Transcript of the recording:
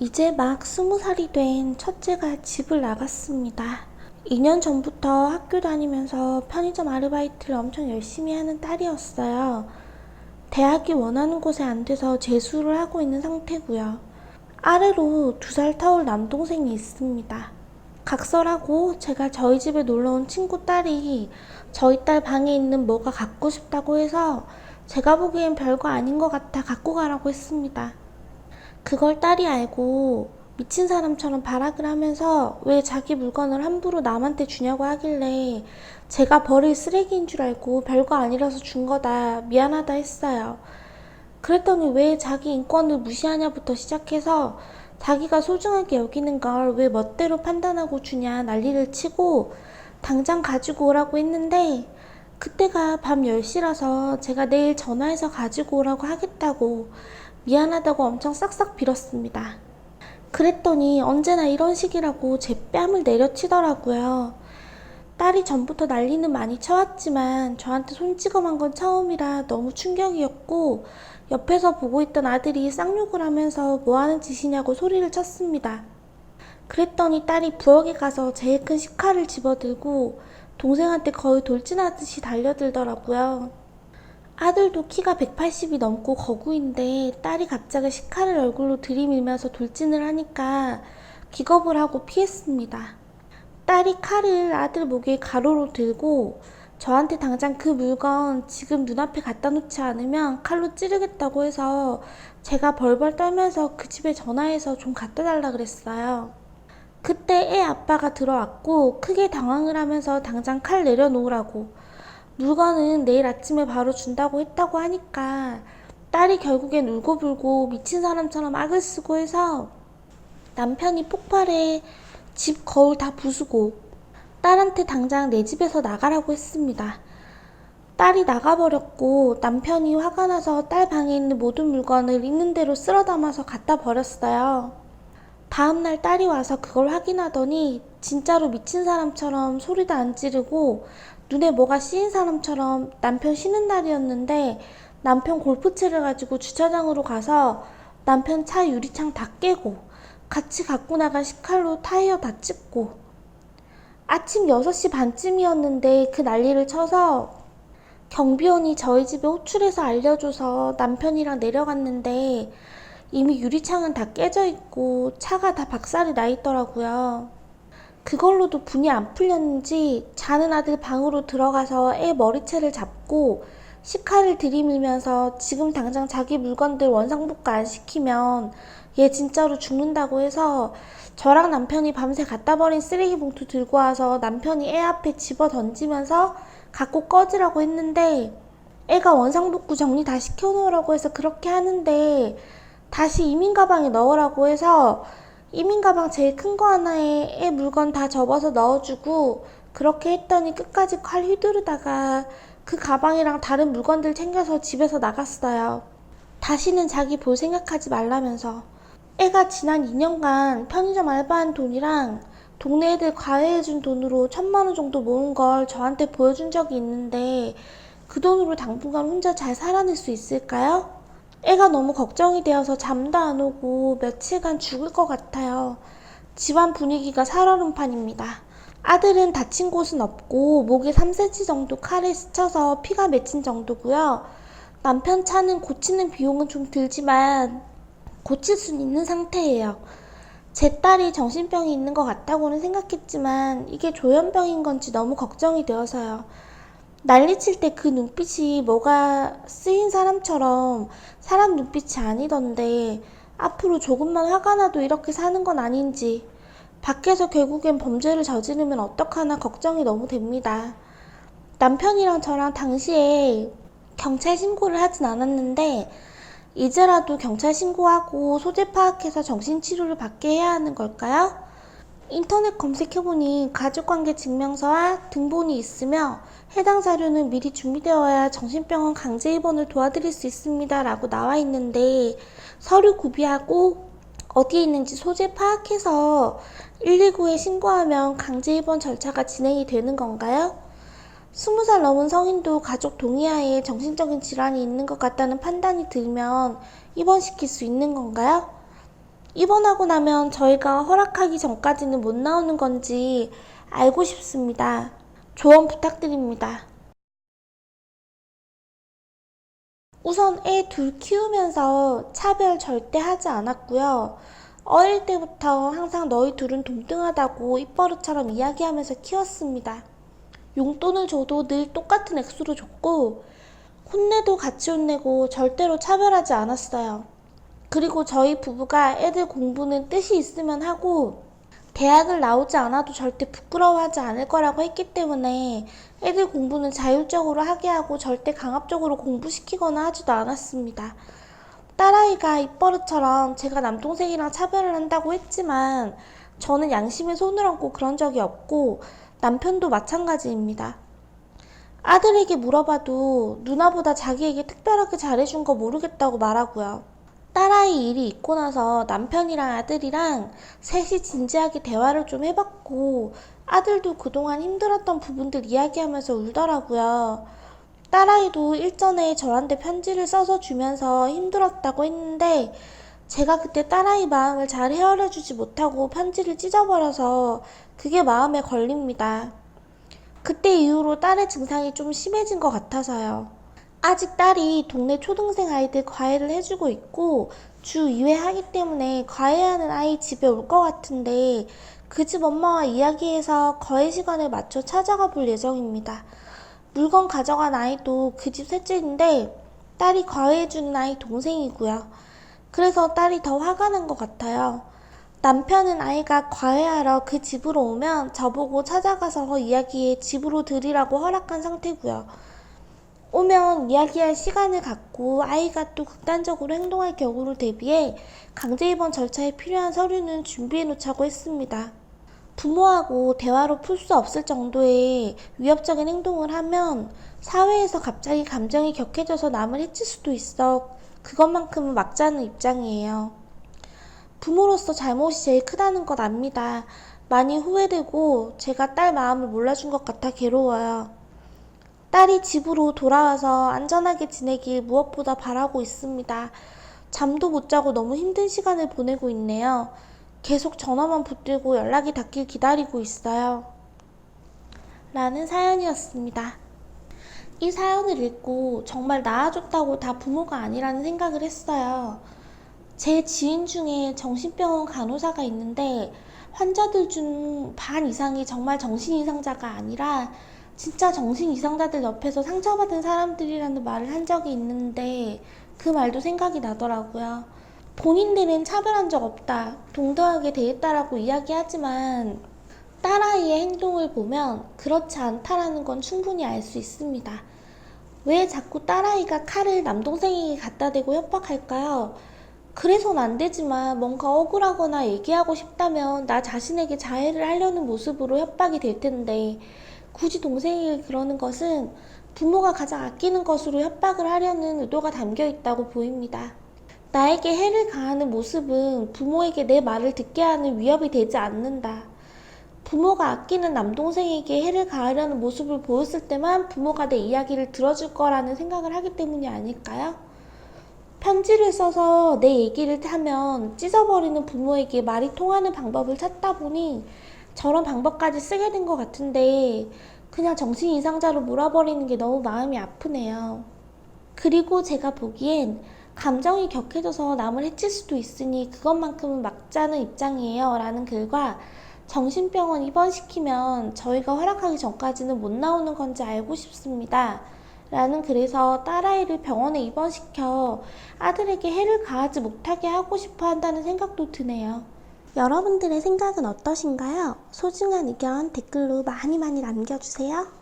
이제 막 20살이 된 첫째가 집을 나갔습니다. 2년 전부터 학교 다니면서 편의점 아르바이트를 엄청 열심히 하는 딸이었어요. 대학이 원하는 곳에 안 돼서 재수를 하고 있는 상태고요. 아래로 2살 터울 남동생이 있습니다. 각설하고 제가 저희 집에 놀러온 친구 딸이 저희 딸 방에 있는 뭐가 갖고 싶다고 해서 제가 보기엔 별거 아닌 것 같아 갖고 가라고 했습니다. 그걸 딸이 알고 미친 사람처럼 발악을 하면서 왜 자기 물건을 함부로 남한테 주냐고 하길래 제가 버릴 쓰레기인 줄 알고 별거 아니라서 준 거다, 미안하다 했어요. 그랬더니 왜 자기 인권을 무시하냐부터 시작해서 자기가 소중하게 여기는 걸 왜 멋대로 판단하고 주냐 난리를 치고 당장 가지고 오라고 했는데, 그때가 밤 10시라서 제가 내일 전화해서 가지고 오라고 하겠다고 미안하다고 엄청 싹싹 빌었습니다. 그랬더니 언제나 이런 식이라고 제 뺨을 내려치더라고요. 딸이 전부터 난리는 많이 쳐왔지만 저한테 손찌검한 건 처음이라 너무 충격이었고, 옆에서 보고 있던 아들이 쌍욕을 하면서 뭐하는 짓이냐고 소리를 쳤습니다. 그랬더니 딸이 부엌에 가서 제일 큰 식칼을 집어들고 동생한테 거의 돌진하듯이 달려들더라고요. 아들도 키가 180이 넘고 거구인데 딸이 갑자기 식칼을 얼굴로 들이밀면서 돌진을 하니까 기겁을 하고 피했습니다. 딸이 칼을 아들 목에 가로로 들고 저한테 당장 그 물건 지금 눈앞에 갖다 놓지 않으면 칼로 찌르겠다고 해서 제가 벌벌 떨면서 그 집에 전화해서 좀 갖다 달라 그랬어요. 그때 애 아빠가 들어왔고 크게 당황을 하면서 당장 칼 내려놓으라고, 물건은 내일 아침에 바로 준다고 했다고 하니까 딸이 결국엔 울고불고 미친 사람처럼 악을 쓰고 해서 남편이 폭발해 집 거울 다 부수고 딸한테 당장 내 집에서 나가라고 했습니다. 딸이 나가버렸고 남편이 화가 나서 딸 방에 있는 모든 물건을 있는 대로 쓸어 담아서 갖다 버렸어요. 다음날 딸이 와서 그걸 확인하더니 진짜로 미친 사람처럼 소리도 안 지르고 눈에 뭐가 씌인 사람처럼 남편 쉬는 날이었는데 남편 골프채를 가지고 주차장으로 가서 남편 차 유리창 다 깨고 같이 갖고 나간 식칼로 타이어 다 찢고, 아침 6시 반쯤이었는데 그 난리를 쳐서 경비원이 저희 집에 호출해서 알려줘서 남편이랑 내려갔는데 이미 유리창은 다 깨져 있고 차가 다 박살이 나 있더라고요. 그걸로도 분이 안 풀렸는지 자는 아들 방으로 들어가서 애 머리채를 잡고 식칼을 들이밀면서 지금 당장 자기 물건들 원상복구 안 시키면 얘 진짜로 죽는다고 해서 저랑 남편이 밤새 갖다 버린 쓰레기 봉투 들고 와서 남편이 애 앞에 집어 던지면서 갖고 꺼지라고 했는데, 애가 원상복구 정리 다 시켜놓으라고 해서 그렇게 하는데 다시 이민 가방에 넣으라고 해서 이민 가방 제일 큰 거 하나에 애 물건 다 접어서 넣어주고 그렇게 했더니 끝까지 칼 휘두르다가 그 가방이랑 다른 물건들 챙겨서 집에서 나갔어요. 다시는 자기 볼 생각하지 말라면서. 애가 지난 2년간 편의점 알바한 돈이랑 동네 애들 과외해준 돈으로 1,000만 원 정도 모은 걸 저한테 보여준 적이 있는데 그 돈으로 당분간 혼자 잘 살아낼 수 있을까요? 애가 너무 걱정이 되어서 잠도 안 오고 며칠간 죽을 것 같아요. 집안 분위기가 살얼음판입니다. 아들은 다친 곳은 없고 목에 3cm 정도 칼에 스쳐서 피가 맺힌 정도고요. 남편 차는 고치는 비용은 좀 들지만 고칠 수는 있는 상태예요. 제 딸이 정신병이 있는 것 같다고는 생각했지만 이게 조현병인 건지 너무 걱정이 되어서요. 난리칠 때 그 눈빛이 뭐가 쓰인 사람처럼 사람 눈빛이 아니던데 앞으로 조금만 화가 나도 이렇게 사는 건 아닌지, 밖에서 결국엔 범죄를 저지르면 어떡하나 걱정이 너무 됩니다. 남편이랑 저랑 당시에 경찰 신고를 하진 않았는데 이제라도 경찰 신고하고 소재 파악해서 정신치료를 받게 해야 하는 걸까요? 인터넷 검색해보니 가족관계 증명서와 등본이 있으며 해당 자료는 미리 준비되어야 정신병원 강제 입원을 도와드릴 수 있습니다 라고 나와 있는데, 서류 구비하고 어디에 있는지 소재 파악해서 119에 신고하면 강제 입원 절차가 진행이 되는 건가요? 20살 넘은 성인도 가족 동의하에 정신적인 질환이 있는 것 같다는 판단이 들면 입원시킬 수 있는 건가요? 입원하고 나면 저희가 허락하기 전까지는 못 나오는 건지 알고 싶습니다. 조언 부탁드립니다. 우선 애 둘 키우면서 차별 절대 하지 않았고요. 어릴 때부터 항상 너희 둘은 동등하다고 입버릇처럼 이야기하면서 키웠습니다. 용돈을 줘도 늘 똑같은 액수로 줬고, 혼내도 같이 혼내고 절대로 차별하지 않았어요. 그리고 저희 부부가 애들 공부는 뜻이 있으면 하고, 대학을 나오지 않아도 절대 부끄러워하지 않을 거라고 했기 때문에 애들 공부는 자율적으로 하게 하고 절대 강압적으로 공부시키거나 하지도 않았습니다. 딸아이가 입버릇처럼 제가 남동생이랑 차별을 한다고 했지만 저는 양심에 손을 얹고 그런 적이 없고 남편도 마찬가지입니다. 아들에게 물어봐도 누나보다 자기에게 특별하게 잘해준 거 모르겠다고 말하고요. 딸아이 일이 있고 나서 남편이랑 아들이랑 셋이 진지하게 대화를 좀 해봤고 아들도 그동안 힘들었던 부분들 이야기하면서 울더라고요. 딸아이도 일전에 저한테 편지를 써서 주면서 힘들었다고 했는데 제가 그때 딸아이 마음을 잘 헤아려주지 못하고 편지를 찢어버려서 그게 마음에 걸립니다. 그때 이후로 딸의 증상이 좀 심해진 것 같아서요. 아직 딸이 동네 초등생 아이들 과외를 해주고 있고 주 2회 하기 때문에 과외하는 아이 집에 올 것 같은데 그 집 엄마와 이야기해서 과외 시간에 맞춰 찾아가 볼 예정입니다. 물건 가져간 아이도 그 집 셋째인데 딸이 과외해주는 아이 동생이고요. 그래서 딸이 더 화가 난 것 같아요. 남편은 아이가 과외하러 그 집으로 오면 저보고 찾아가서 이야기해 집으로 들이라고 허락한 상태고요. 오면 이야기할 시간을 갖고 아이가 또 극단적으로 행동할 경우를 대비해 강제 입원 절차에 필요한 서류는 준비해 놓자고 했습니다. 부모하고 대화로 풀 수 없을 정도의 위협적인 행동을 하면 사회에서 갑자기 감정이 격해져서 남을 해칠 수도 있어 그것만큼은 막지 않는 입장이에요. 부모로서 잘못이 제일 크다는 것 압니다. 많이 후회되고 제가 딸 마음을 몰라준 것 같아 괴로워요. 딸이 집으로 돌아와서 안전하게 지내길 무엇보다 바라고 있습니다. 잠도 못 자고 너무 힘든 시간을 보내고 있네요. 계속 전화만 붙들고 연락이 닿길 기다리고 있어요. 라는 사연이었습니다. 이 사연을 읽고 정말 낳아줬다고 다 부모가 아니라는 생각을 했어요. 제 지인 중에 정신병원 간호사가 있는데 환자들 중 반 이상이 정말 정신이상자가 아니라 진짜 정신이상자들 옆에서 상처받은 사람들이라는 말을 한 적이 있는데 그 말도 생각이 나더라고요. 본인들은 차별한 적 없다, 동등하게 대했다라고 이야기하지만 딸아이의 행동을 보면 그렇지 않다라는 건 충분히 알 수 있습니다. 왜 자꾸 딸아이가 칼을 남동생에게 갖다 대고 협박할까요? 그래선 안 되지만 뭔가 억울하거나 얘기하고 싶다면 나 자신에게 자해를 하려는 모습으로 협박이 될 텐데 굳이 동생에게 그러는 것은 부모가 가장 아끼는 것으로 협박을 하려는 의도가 담겨 있다고 보입니다. 나에게 해를 가하는 모습은 부모에게 내 말을 듣게 하는 위협이 되지 않는다. 부모가 아끼는 남동생에게 해를 가하려는 모습을 보였을 때만 부모가 내 이야기를 들어줄 거라는 생각을 하기 때문이 아닐까요? 편지를 써서 내 얘기를 하면 찢어버리는 부모에게 말이 통하는 방법을 찾다 보니 저런 방법까지 쓰게 된 것 같은데 그냥 정신 이상자로 몰아버리는 게 너무 마음이 아프네요. 그리고 제가 보기엔 감정이 격해져서 남을 해칠 수도 있으니 그것만큼은 막자는 입장이에요 라는 글과 정신병원 입원시키면 저희가 허락하기 전까지는 못 나오는 건지 알고 싶습니다 라는 글에서 딸아이를 병원에 입원시켜 아들에게 해를 가하지 못하게 하고 싶어 한다는 생각도 드네요. 여러분들의 생각은 어떠신가요? 소중한 의견 댓글로 많이 남겨주세요.